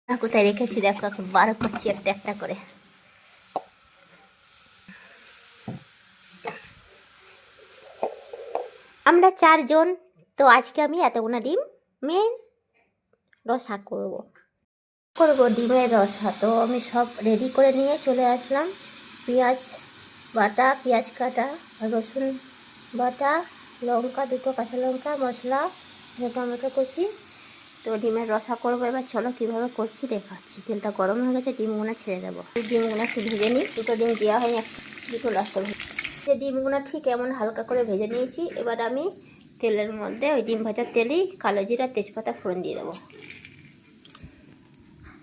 কোথায় রেখেছি দেখো, এখন বার করছি একটা একটা করে। আমরা 4 জন, তো আজকে আমি এতগুলো ডিমের রসা করব ডিমের রসা। তো আমি সব রেডি করে নিয়ে চলে আসলাম। পেঁয়াজ বাটা, পেঁয়াজ কাটা, রসুন বাটা, লঙ্কা দুটো, কাঁচা লঙ্কা, মশলা, টমেটো কুচি। তো ডিমের রসা করবো। এবার চলো কীভাবে করছি দেখাচ্ছি। তেলটা গরম হয়ে গেছে, ডিমগুলো ছেড়ে দেবো। ডিমগুলো একটু ভেজে নিই। দুটো ডিম দেওয়া হয়, দুটো লাস্টে ভেজে। যে ডিমগুলো ঠিক এমন হালকা করে ভেজে নিয়েছি। এবার আমি তেলের মধ্যে ওই ডিম ভাজার তেলেই কালো জিরা, তেজপাতা ফোড়ন দিয়ে দেবো।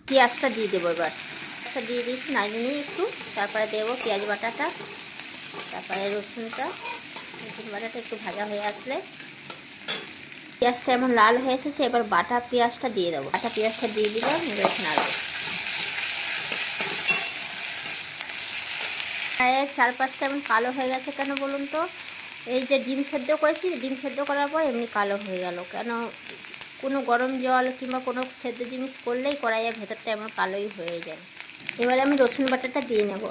পেঁয়াজটা দিয়ে দেবো। এবার পেঁয়াজটা দিয়ে দিয়েছি, নাড়িয়ে নিই একটু। তারপরে দেবো পেঁয়াজ বাটাটা, তারপরে রসুন বাটাটা একটু ভাজা হয়ে আসলে পেঁয়াজটা এমন লাল হয়ে এসেছে। এবার বাটা পেঁয়াজটা দিয়ে দেবো। বাটা পেঁয়াজটা দিয়ে দিলাম, এবার নাড়বো। প্রায় 4-5টা এমন কালো হয়ে গেছে কেন বলুন তো? এই যে ডিম সেদ্ধ করেছি, ডিম সেদ্ধ করার পর এমনি কালো হয়ে গেল কেন? কোনো গরম জল কিংবা কোনো সেদ্ধ জিনিস করলেই কড়াইয়ের ভেতরটা এমন কালোই হয়ে যায়। এবারে আমি রসুন বাটাটা দিয়ে নেব।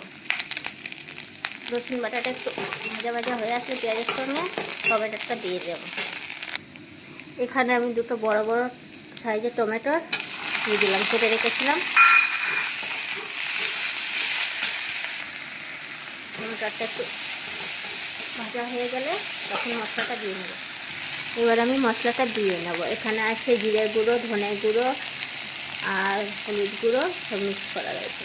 রসুন বাটাটা একটু ভাজা ভাজা হয়ে আসলে পেঁয়াজের সঙ্গে টমেটোটা দিয়ে দেবো। এখানে আমি দুটো বড় বড় সাইজের টমেটো দিয়ে দিলাম, কেটে রেখেছিলাম। টমেটোটা একটু ভাজা হয়ে গেলে তখন মশলাটা দিয়ে নেব। এবার আমি মশলাটা দিয়ে নেব। এখানে আছে জিরে গুঁড়ো, ধনে গুঁড়ো আর হলুদ গুঁড়ো, সব মিক্স করা রয়েছে।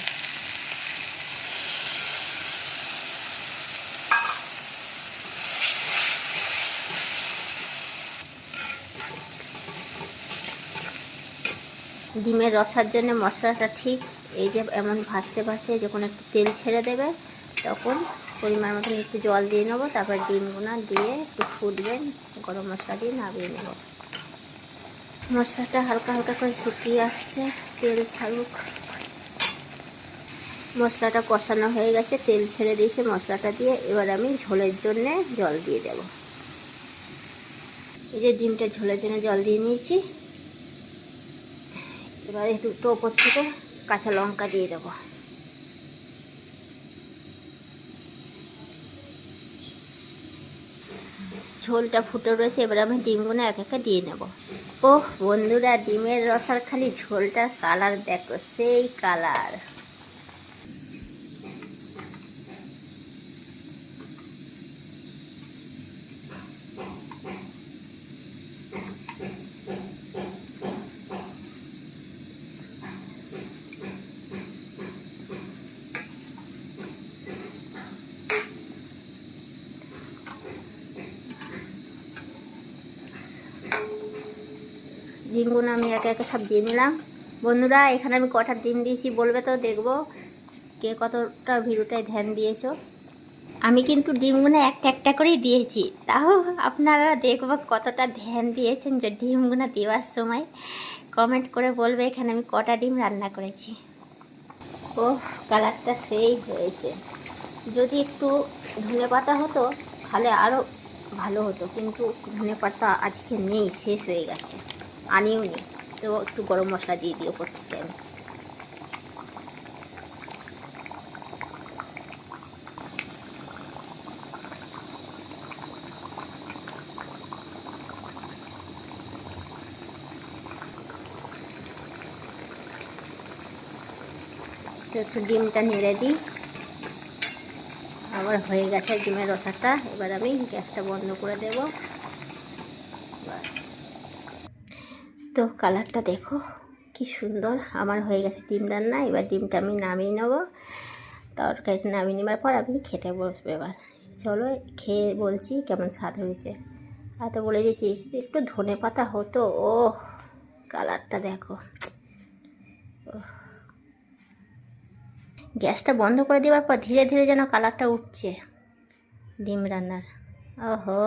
ডিমের রসার জন্য মশলাটা ঠিক এই যে এমন ভাজতে ভাজতে যখন একটু তেল ছেড়ে দেবে তখন পরিমাণ মতন একটু জল দিয়ে নেবো। তারপর ডিমগুলো দিয়ে একটু ফুটবেন, গরম মশলা দিয়ে নামিয়ে নেব। মশলাটা হালকা হালকা করে শুকিয়ে আসছে, তেল ছাড়ুক। মশলাটা কষানো হয়ে গেছে, তেল ছেড়ে দিয়েছে মশলাটা দিয়ে। এবার আমি ঝোলের জন্যে জল দিয়ে দেব। এই যে ডিমটা ঝোলের জন্য জল দিয়ে নিয়েছি। এবার একটু ওপর থেকে কাঁচা লঙ্কা দিয়ে দেবো। ঝোলটা ফুটে রয়েছে, এবার আমি ডিমগুলো এক একে দিয়ে নেব। ওহ বন্ধুরা, ডিমের রসার খালি ঝোলটার কালার দেখো, সেই কালার। ডিমগুলো আমি একে একে সব দিয়ে নিলাম। বন্ধুরা, এখানে আমি কটা ডিম দিয়েছি বলবে তো, দেখবো কে কতটা ভিডিওটায় ধ্যান দিয়েছো। আমি কিন্তু ডিমগুলো একটা একটা করেই দিয়েছি, তাও আপনারা দেখবো কতটা ধ্যান দিয়েছেন যে ডিমগুলো দেওয়ার সময়। কমেন্ট করে বলবে এখানে আমি কটা ডিম রান্না করেছি। ও কালারটা সেই হয়েছে। যদি একটু ধনেপাতা হতো তাহলে আরও ভালো হতো, কিন্তু ধনেপাতা আজকে নেই, শেষ হয়ে গেছে, আনিও নি। তো একটু গরম মশলা দিয়ে দিও করতে আমি। তো একটু ডিমটা নেড়ে দিই। আবার হয়ে গেছে ডিমের রসাটা। এবার আমি গ্যাসটা বন্ধ করে দেব। বাস, তো কালারটা দেখো কি সুন্দর। আমার হয়ে গেছে ডিম রান্না। এবার ডিমটা আমি নামিয়ে নেব। তরকারিটা নামিয়ে নেবার পর আমি খেতে বসবো। এবার চলো খেয়ে বলছি কেমন স্বাদ হয়েছে। আর তো বলে দিয়েছি একটু ধনেপাতা হতো। ও কালারটা দেখো। গ্যাসটা বন্ধ করে দেওয়ার পর ধীরে ধীরে যেন কালারটা উঠছে ডিম রান্নার। ওহো,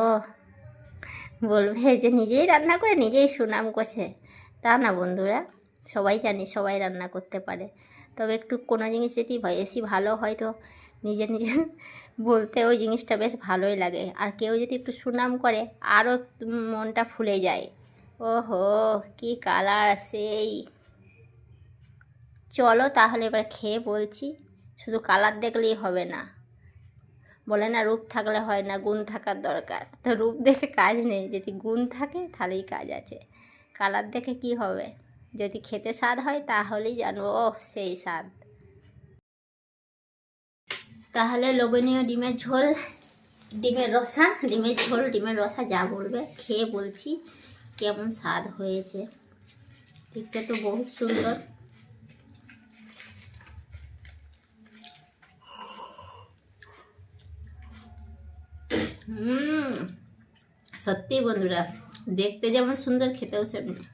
বলবে যে নিজেই রান্না করে নিজেই সুনাম করছে। তা না বন্ধুরা, সবাই জানি সবাই রান্না করতে পারে, তবে একটু কোনো জিনিস যদি বেশি ভালো হয় তো নিজের নিজের বলতে ওই জিনিসটা বেশ ভালোই লাগে। আর কেউ যদি একটু সুনাম করে আরও মনটা ফুলে যায়। ওহো কি কালার সেই। চলো তাহলে এবার খেয়ে বলছি। শুধু কালার দেখলেই হবে না, বলে না রূপ থাকলে হয় না, গুণ থাকার দরকার। তো রূপ দেখে কাজ নেই, যদি গুণ থাকে তাহলেই কাজ আছে। কালার দেখে কি হবে, যদি খেতে স্বাদ হয় তাহলেই জানবো ও সেই স্বাদ। তাহলে লোভনীয় ডিমের ঝোল, ডিমের রসা, ডিমের ঝোল ডিমের রসা যা বলবে, খেয়ে বলছি কেমন স্বাদ হয়েছে। দেখতে তো বহুত সুন্দর। সত্যি বন্ধুরা, দেখতে যেমন সুন্দর, খেতেও সেমনি।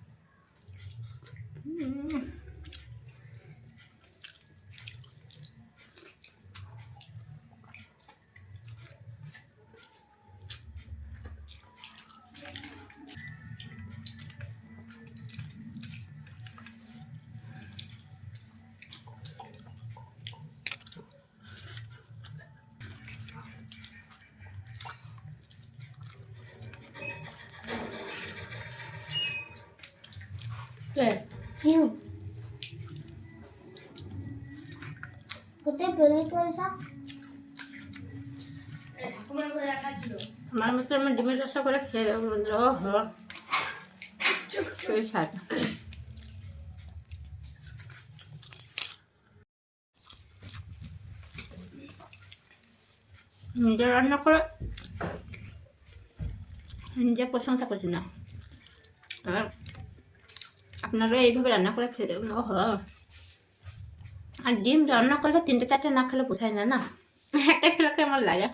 আমার মতো আমি ডিমের রসা করে খেয়ে দেবো বন্ধুরা। ও হো, সেই স্বাদ। নিজে রান্না করে নিজে প্রশংসা করছি না, আপনারা এইভাবে রান্না করে খেয়ে দেবেন। ও হো, আর ডিম রান্না করলে 3-4টে না খেলে পোষায় না, না একটা খেলে কেমন লাগে।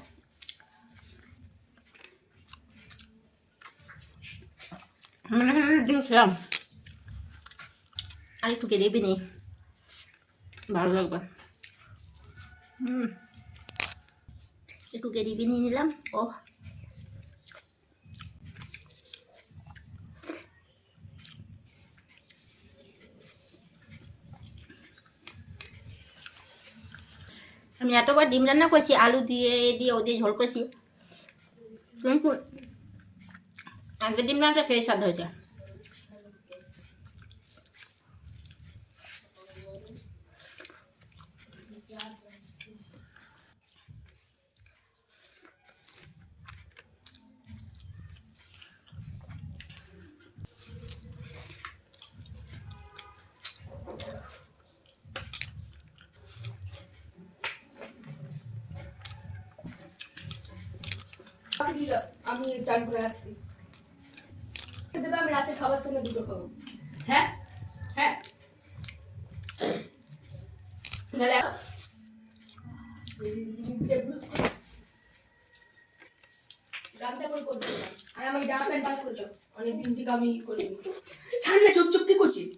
মানে ডিম খেলাম আর একটু গ্রেভি নেই, ভালো লাগবে। একটু গ্রেভি নিয়ে নিলাম। ও আমি এতবার ডিম রান্না করেছি, আলু দিয়ে দিয়ে ও দিয়ে ঝোল করেছি, কিন্তু আজকে ডিম রান্নাটা সেই স্বাদ হয়েছে। আমি চান করে আসছি, আমি রাতে খাবার সঙ্গে দুটো খাবো। হ্যাঁ হ্যাঁ, গামছা পরে করতে আর আমাকে জামা প্যান্ট পাল্ট করেছো অনেকদিন থেকে আমি করিনি। ছাড় না, চুপ চুপ কি করছিস?